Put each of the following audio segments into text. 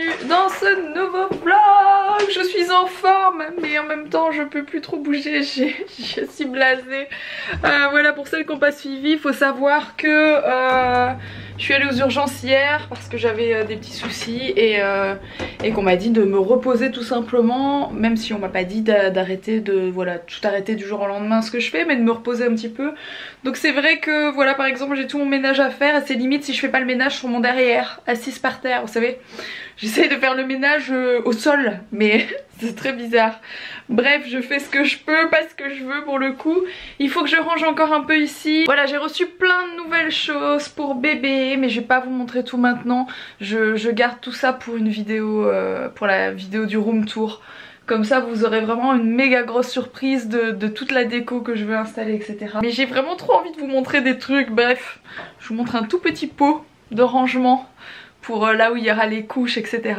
bienvenue dans ce nouveau vlog. Je suis en forme mais en même temps je peux plus trop bouger, je suis blasée. Voilà, pour celles qui n'ont pas suivi, il faut savoir que je suis allée aux urgences hier parce que j'avais des petits soucis et qu'on m'a dit de me reposer tout simplement, même si on m'a pas dit d'arrêter voilà, tout arrêter du jour au lendemain ce que je fais, mais de me reposer un petit peu. Donc c'est vrai que voilà, par exemple j'ai tout mon ménage à faire et c'est limite si je fais pas le ménage sur mon derrière, assise par terre, vous savez. J'essaye de faire le ménage au sol mais c'est très bizarre. Bref, je fais ce que je peux, pas ce que je veux pour le coup. Il faut que je range encore un peu ici. Voilà, j'ai reçu plein de nouvelles choses pour bébé, mais je vais pas vous montrer tout maintenant. Je garde tout ça pour une vidéo, pour la vidéo du room tour. Comme ça vous aurez vraiment une méga grosse surprise de toute la déco que je veux installer, etc. Mais j'ai vraiment trop envie de vous montrer des trucs. Bref, je vous montre un tout petit pot de rangement pour là où il y aura les couches, etc.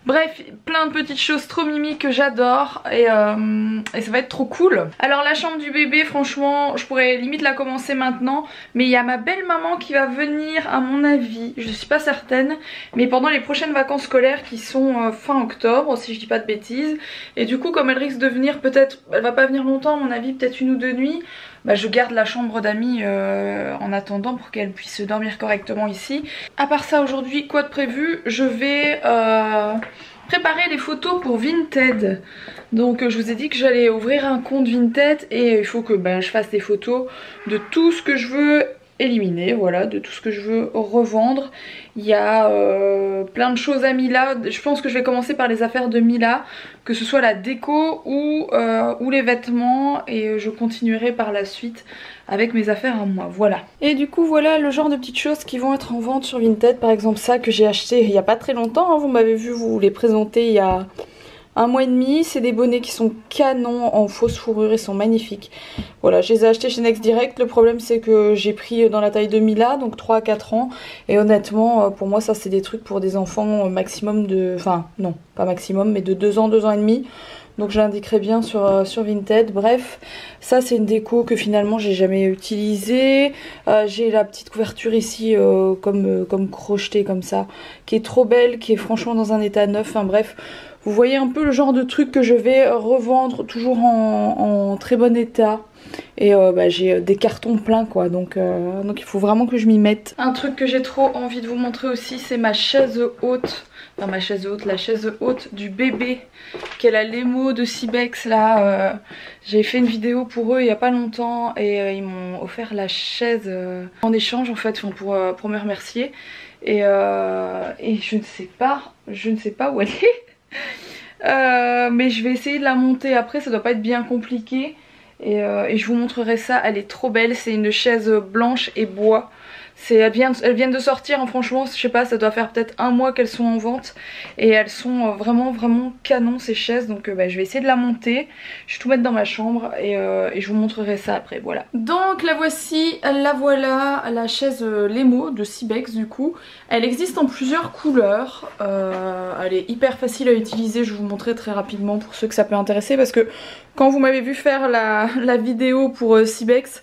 Bref, plein de petites choses trop mimi que j'adore et ça va être trop cool. Alors la chambre du bébé, franchement, je pourrais limite la commencer maintenant, mais il y a ma belle maman qui va venir à mon avis, je suis pas certaine, mais pendant les prochaines vacances scolaires qui sont fin octobre, si je dis pas de bêtises. Et du coup, comme elle risque de venir peut-être, elle va pas venir longtemps à mon avis, peut-être 1 ou 2 nuits, bah je garde la chambre d'amis en attendant pour qu'elle puisse dormir correctement ici. À part ça, aujourd'hui, quoi de prévu? Je vais préparer des photos pour Vinted. Donc je vous ai dit que j'allais ouvrir un compte Vinted et il faut que je fasse des photos de tout ce que je veux éliminer, voilà, de tout ce que je veux revendre. Il y a plein de choses à Mila. Je pense que je vais commencer par les affaires de Mila, que ce soit la déco ou les vêtements, et je continuerai par la suite avec mes affaires à moi, voilà. Et du coup voilà le genre de petites choses qui vont être en vente sur Vinted. Par exemple ça que j'ai acheté il n'y a pas très longtemps, hein. Vous m'avez vu vous les présenter il y a 1 mois et demi. C'est des bonnets qui sont canons en fausse fourrure et sont magnifiques. Voilà, je les ai achetés chez Next Direct. Le problème c'est que j'ai pris dans la taille de Mila, donc 3 à 4 ans. Et honnêtement pour moi ça c'est des trucs pour des enfants maximum de... Enfin non, pas maximum mais de 2 ans, 2 ans et demi. Donc je l'indiquerai bien sur Vinted. Bref, ça c'est une déco que finalement j'ai jamais utilisée. J'ai la petite couverture ici comme crochetée comme ça, qui est trop belle, qui est franchement dans un état neuf. Enfin bref, vous voyez un peu le genre de truc que je vais revendre toujours en très bon état. Et j'ai des cartons pleins quoi, donc il faut vraiment que je m'y mette. Un truc que j'ai trop envie de vous montrer aussi, c'est ma chaise haute. Enfin ma chaise haute, la chaise haute du bébé, qui est la Lemo de Cybex là. J'ai fait une vidéo pour eux il y a pas longtemps et ils m'ont offert la chaise en échange en fait, pour me remercier. Et je ne sais pas où elle est. Mais je vais essayer de la monter après, ça doit pas être bien compliqué. Et je vous montrerai ça, elle est trop belle, c'est une chaise blanche et bois. Elles viennent de sortir, hein, franchement, je sais pas, ça doit faire peut-être 1 mois qu'elles sont en vente. Et elles sont vraiment canon ces chaises, donc je vais essayer de la monter. Je vais tout mettre dans ma chambre et je vous montrerai ça après, voilà. Donc la voici, la voilà, la chaise Lemo de Cybex du coup. Elle existe en plusieurs couleurs, elle est hyper facile à utiliser, je vais vous montrer très rapidement pour ceux que ça peut intéresser. Parce que quand vous m'avez vu faire la vidéo pour Cybex,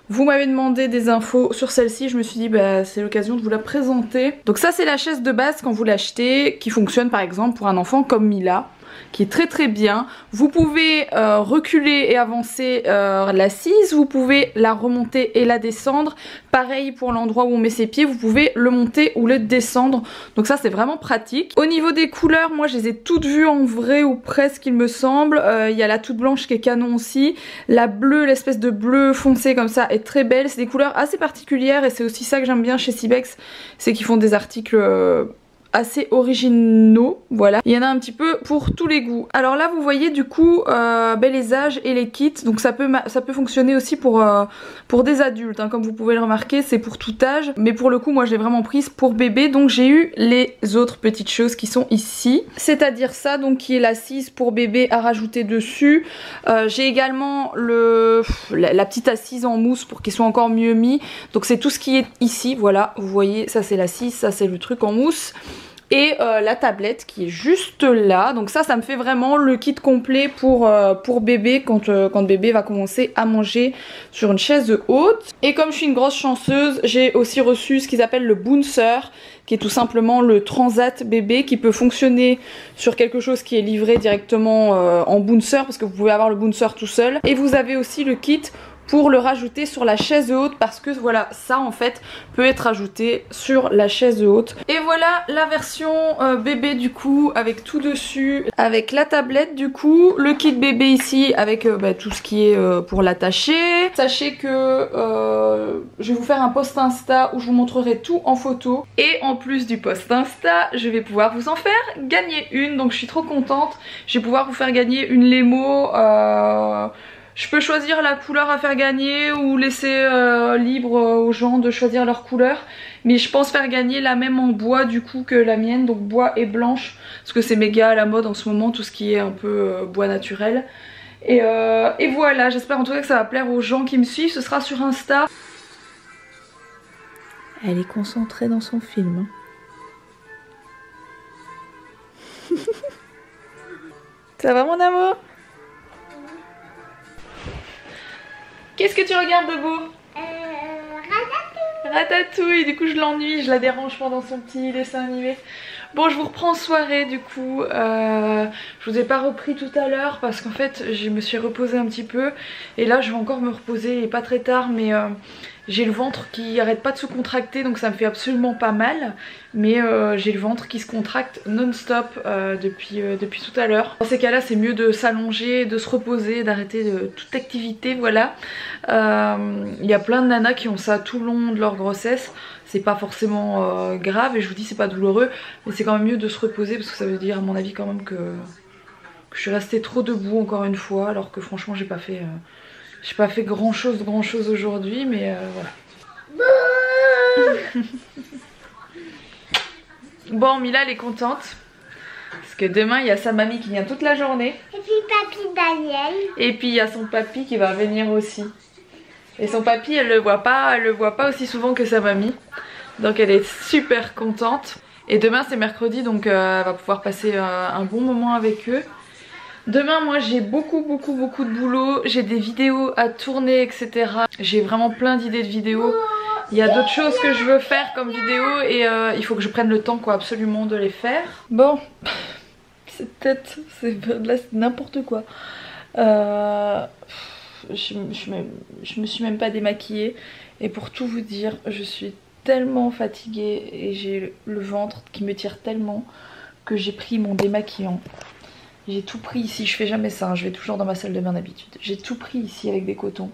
vous m'avez demandé des infos sur celle-ci, je me suis dit c'est l'occasion de vous la présenter. Donc ça c'est la chaise de base quand vous l'achetez, qui fonctionne par exemple pour un enfant comme Mila, qui est très bien. Vous pouvez reculer et avancer l'assise, vous pouvez la remonter et la descendre. Pareil pour l'endroit où on met ses pieds, vous pouvez le monter ou le descendre. Donc ça c'est vraiment pratique. Au niveau des couleurs, moi je les ai toutes vues en vrai ou presque il me semble. Il y a la toute blanche qui est canon aussi. La bleue, l'espèce de bleu foncé comme ça est très belle. C'est des couleurs assez particulières et c'est aussi ça que j'aime bien chez Cybex. C'est qu'ils font des articles... assez originaux, voilà. Il y en a un petit peu pour tous les goûts. Alors là vous voyez du coup les âges et les kits, donc ça peut fonctionner aussi pour des adultes, hein. Comme vous pouvez le remarquer c'est pour tout âge, mais pour le coup moi je l'ai vraiment prise pour bébé, donc j'ai eu les autres petites choses qui sont ici, c'est-à-dire ça donc qui est l'assise pour bébé à rajouter dessus. J'ai également la petite assise en mousse pour qu'il soit encore mieux mis, donc c'est tout ce qui est ici, voilà, vous voyez ça c'est l'assise, ça c'est le truc en mousse. et la tablette qui est juste là. Donc ça me fait vraiment le kit complet pour bébé quand bébé va commencer à manger sur une chaise haute. Et comme je suis une grosse chanceuse, j'ai aussi reçu ce qu'ils appellent le Bouncer, qui est tout simplement le transat bébé qui peut fonctionner sur quelque chose qui est livré directement en Bouncer, parce que vous pouvez avoir le Bouncer tout seul. Et vous avez aussi le kit pour le rajouter sur la chaise haute, parce que voilà, ça en fait peut être ajouté sur la chaise haute. Et voilà la version bébé du coup, avec tout dessus, avec la tablette du coup, le kit bébé ici avec tout ce qui est pour l'attacher. Sachez que je vais vous faire un post Insta où je vous montrerai tout en photo, et en plus du post Insta, je vais pouvoir vous en faire gagner une, donc je suis trop contente. Je vais pouvoir vous faire gagner une Lemo. Je peux choisir la couleur à faire gagner ou laisser libre aux gens de choisir leur couleur. Mais je pense faire gagner la même en bois du coup que la mienne, donc bois et blanche. Parce que c'est méga à la mode en ce moment, tout ce qui est un peu bois naturel. Et voilà, j'espère en tout cas que ça va plaire aux gens qui me suivent. Ce sera sur Insta. Elle est concentrée dans son film. Ça va mon amour? Qu'est-ce que tu regardes de beau? Ratatouille. Ratatouille, du coup je l'ennuie, je la dérange pendant son petit dessin animé. Bon, je vous reprends en soirée du coup. Je vous ai pas repris tout à l'heure parce qu'en fait je me suis reposée un petit peu. Et là je vais encore me reposer, il est pas très tard, mais j'ai le ventre qui arrête pas de se contracter, donc ça me fait absolument pas mal. Mais j'ai le ventre qui se contracte non-stop depuis tout à l'heure. Dans ces cas là c'est mieux de s'allonger, de se reposer, d'arrêter toute activité, voilà. Il y a plein de nanas qui ont ça tout le long de leur grossesse. C'est pas forcément grave, et je vous dis c'est pas douloureux, mais c'est quand même mieux de se reposer, parce que ça veut dire à mon avis quand même que je suis restée trop debout encore une fois, alors que franchement j'ai pas fait grand chose aujourd'hui, mais voilà. Bon, Mila elle est contente parce que demain il y a sa mamie qui vient toute la journée. Et puis papy Daniel. Et puis il y a son papy qui va venir aussi. Et son papy elle le voit pas aussi souvent que sa mamie. Donc elle est super contente. Et demain c'est mercredi, donc elle va pouvoir passer un bon moment avec eux. Demain moi j'ai beaucoup de boulot, j'ai des vidéos à tourner, etc. J'ai vraiment plein d'idées de vidéos. Il y a d'autres choses que je veux faire comme vidéos, et il faut que je prenne le temps quoi, absolument de les faire. Bon, cette tête, c'est n'importe quoi. Je me suis même pas démaquillée, et pour tout vous dire je suis tellement fatiguée et j'ai le ventre qui me tire tellement que j'ai pris mon démaquillant. J'ai tout pris ici, je fais jamais ça, hein, je vais toujours dans ma salle de bain d'habitude. J'ai tout pris ici avec des cotons,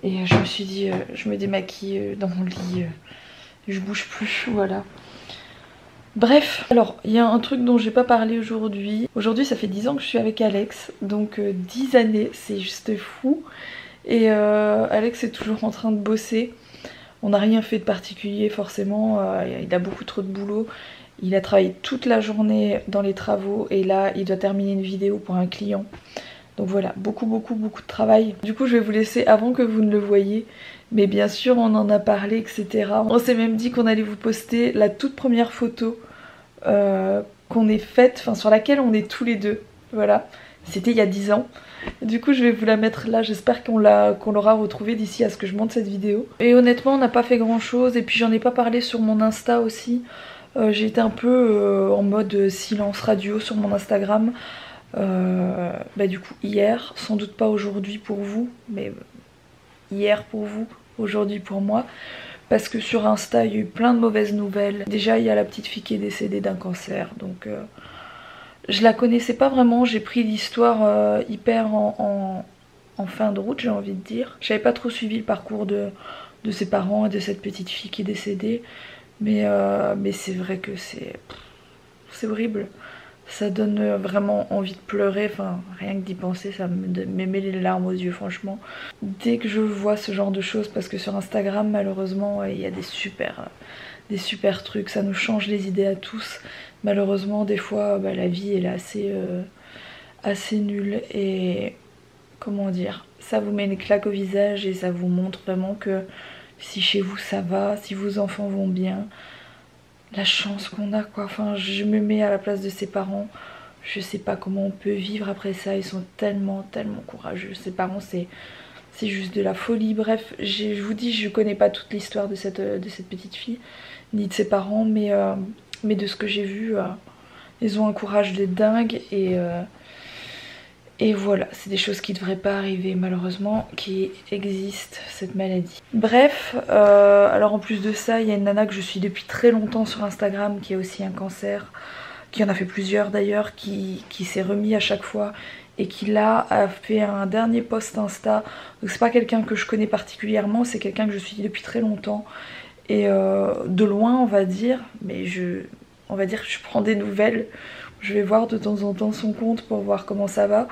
et je me suis dit je me démaquille dans mon lit, je bouge plus, voilà. Bref, alors il y a un truc dont j'ai pas parlé aujourd'hui. Aujourd'hui ça fait 10 ans que je suis avec Alex, donc 10 années, c'est juste fou. Et Alex est toujours en train de bosser. On n'a rien fait de particulier forcément, il a beaucoup trop de boulot. Il a travaillé toute la journée dans les travaux, et là il doit terminer une vidéo pour un client. Donc voilà, beaucoup de travail. Du coup je vais vous laisser avant que vous ne le voyiez. Mais bien sûr on en a parlé, etc. On s'est même dit qu'on allait vous poster la toute première photo qu'on ait faite, enfin sur laquelle on est tous les deux. Voilà, c'était il y a 10 ans. Du coup je vais vous la mettre là, j'espère qu'on l'aura retrouvée d'ici à ce que je monte cette vidéo. Et honnêtement on n'a pas fait grand chose, et puis j'en ai pas parlé sur mon Insta aussi. J'ai été un peu en mode silence radio sur mon Instagram. Du coup hier, sans doute pas aujourd'hui pour vous, mais hier pour vous, aujourd'hui pour moi. Parce que sur Insta il y a eu plein de mauvaises nouvelles. Déjà il y a la petite fille qui est décédée d'un cancer, donc je la connaissais pas vraiment. J'ai pris l'histoire hyper en fin de route, j'ai envie de dire. J'avais pas trop suivi le parcours de ses parents et de cette petite fille qui est décédée. Mais c'est vrai que c'est horrible. Ça donne vraiment envie de pleurer, enfin rien que d'y penser ça me met les larmes aux yeux franchement. Dès que je vois ce genre de choses, parce que sur Instagram malheureusement il y a des super trucs, ça nous change les idées à tous. Malheureusement des fois la vie elle est assez nulle, et comment dire, ça vous met une claque au visage et ça vous montre vraiment que si chez vous ça va, si vos enfants vont bien, la chance qu'on a quoi. Enfin je me mets à la place de ses parents. Je sais pas comment on peut vivre après ça. Ils sont tellement courageux. Ses parents c'est juste de la folie. Bref, je vous dis, je connais pas toute l'histoire de cette petite fille, ni de ses parents, mais de ce que j'ai vu, ils ont un courage de dingue et voilà, c'est des choses qui devraient pas arriver malheureusement, qui existent, cette maladie. Bref, alors en plus de ça, il y a une nana que je suis depuis très longtemps sur Instagram qui a aussi un cancer, qui en a fait plusieurs d'ailleurs, qui s'est remis à chaque fois et qui là a fait un dernier post Insta. Donc c'est pas quelqu'un que je connais particulièrement, c'est quelqu'un que je suis depuis très longtemps et de loin on va dire, mais on va dire que je prends des nouvelles. Je vais voir de temps en temps son compte pour voir comment ça va.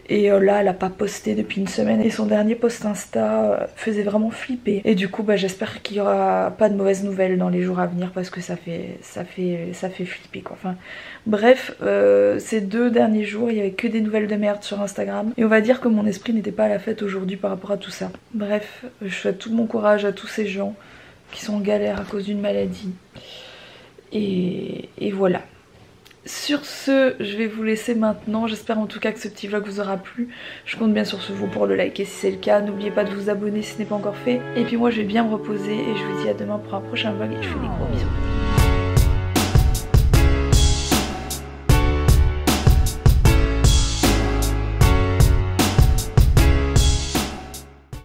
Et là elle a pas posté depuis une semaine et son dernier post Insta faisait vraiment flipper. Et du coup bah, j'espère qu'il y aura pas de mauvaises nouvelles dans les jours à venir parce que ça fait flipper quoi. Enfin bref, ces 2 derniers jours il y avait que des nouvelles de merde sur Instagram. Et on va dire que mon esprit n'était pas à la fête aujourd'hui par rapport à tout ça. Bref, je souhaite tout mon courage à tous ces gens qui sont en galère à cause d'une maladie. Et voilà. Sur ce, je vais vous laisser maintenant. J'espère en tout cas que ce petit vlog vous aura plu. Je compte bien sur vous pour le liker si c'est le cas. N'oubliez pas de vous abonner si ce n'est pas encore fait. Et puis moi je vais bien me reposer et je vous dis à demain pour un prochain vlog et je vous fais des gros bisous.